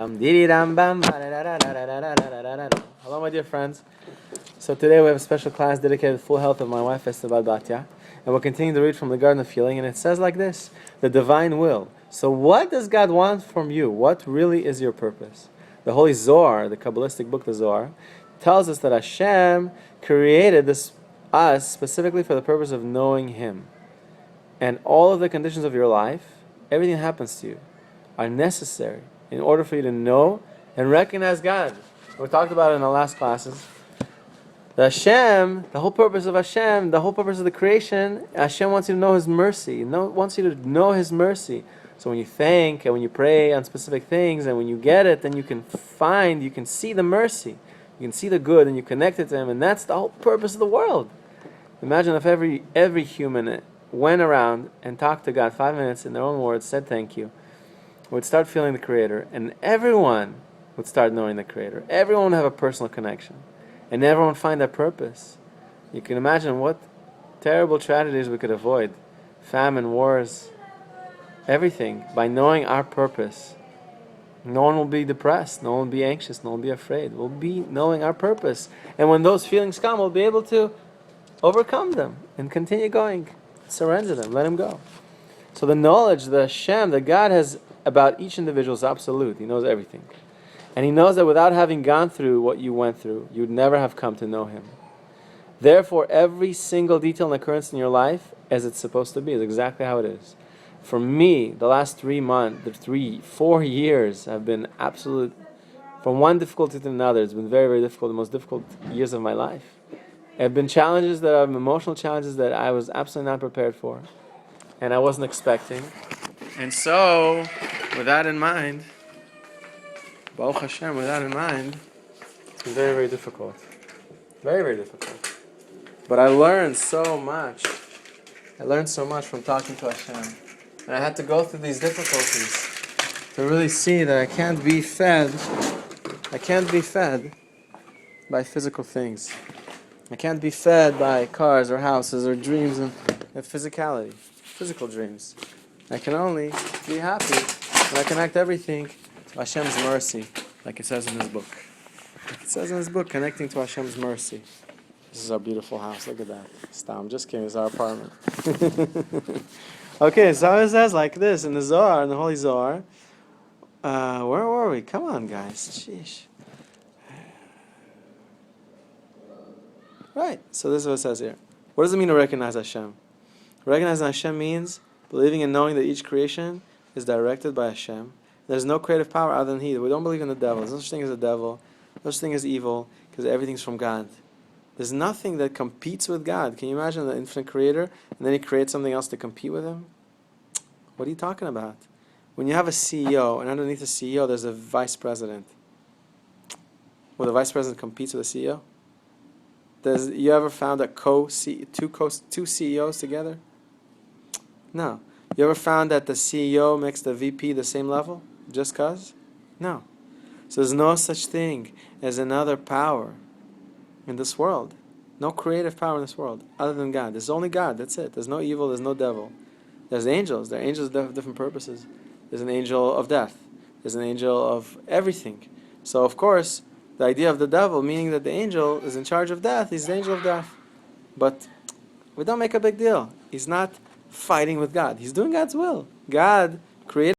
Hello, my dear friends. So today we have a special class dedicated to the full health of my wife, Esther Batya, and we're continuing to read from the Garden of Healing, and it says like this: the divine will. So what does God want from you? What really is your purpose? The Holy Zohar, the Kabbalistic book, the Zohar, tells us that Hashem created us specifically for the purpose of knowing Him. And all of the conditions of your life, everything that happens to you, are necessary in order for you to know and recognize God. We talked about it in the last classes. The Hashem, the whole purpose of Hashem, the whole purpose of the creation, Hashem wants you to know His mercy. Wants you to know His mercy. So when you thank and when you pray on specific things and when you get it, then you can see the mercy. You can see the good and you connect it to Him, and that's the whole purpose of the world. Imagine if every human went around and talked to God 5 minutes in their own words, said thank you, would start feeling the Creator, and everyone would start knowing the Creator. Everyone would have a personal connection, and everyone would find their purpose. You can imagine what terrible tragedies we could avoid. Famine, wars, everything. By knowing our purpose, no one will be depressed, no one will be anxious, no one will be afraid. We'll be knowing our purpose. And when those feelings come, we'll be able to overcome them and continue going. Surrender them, let them go. So the knowledge, the Hashem, that God has about each individual is absolute. He knows everything. And He knows that without having gone through what you went through, you would never have come to know Him. Therefore, every single detail and occurrence in your life, as it's supposed to be, is exactly how it is. For me, the last 4 years have been absolute, from one difficulty to another. It's been very, very difficult, the most difficult years of my life. There have been challenges that are emotional challenges that I was absolutely not prepared for, and I wasn't expecting. And so, with that in mind, Baruch Hashem, with that in mind, it's been very, very difficult. Very, very difficult. But I learned so much. I learned so much from talking to Hashem. And I had to go through these difficulties to really see that I can't be fed by physical things. I can't be fed by cars or houses or dreams and physicality, physical dreams. I can only be happy when I connect everything to Hashem's mercy, like it says in His book. It says in His book, connecting to Hashem's mercy. This is our beautiful house. Look at that. Stop. I'm just kidding. It's our apartment. Okay, so it says like this in the Zohar, in the Holy Zohar. Where were we? Come on, guys. Sheesh. Right. So this is what it says here. What does it mean to recognize Hashem? Recognizing Hashem means believing and knowing that each creation is directed by Hashem. There's no creative power other than He. We don't believe in the devil. There's no such thing as a devil. No such thing as evil, because everything's from God. There's nothing that competes with God. Can you imagine the infinite creator, and then He creates something else to compete with Him? What are you talking about? When you have a CEO, and underneath the CEO there's a vice president, well, the vice president competes with the CEO? You ever found two CEOs together? No. You ever found that the CEO makes the VP the same level? Just cause? No. So there's no such thing as another power in this world. No creative power in this world other than God. There's only God. That's it. There's no evil. There's no devil. There's angels. There are angels of different purposes. There's an angel of death. There's an angel of everything. So of course, the idea of the devil, meaning that the angel is in charge of death, he's the angel of death. But we don't make a big deal. He's not fighting with God. He's doing God's will. God created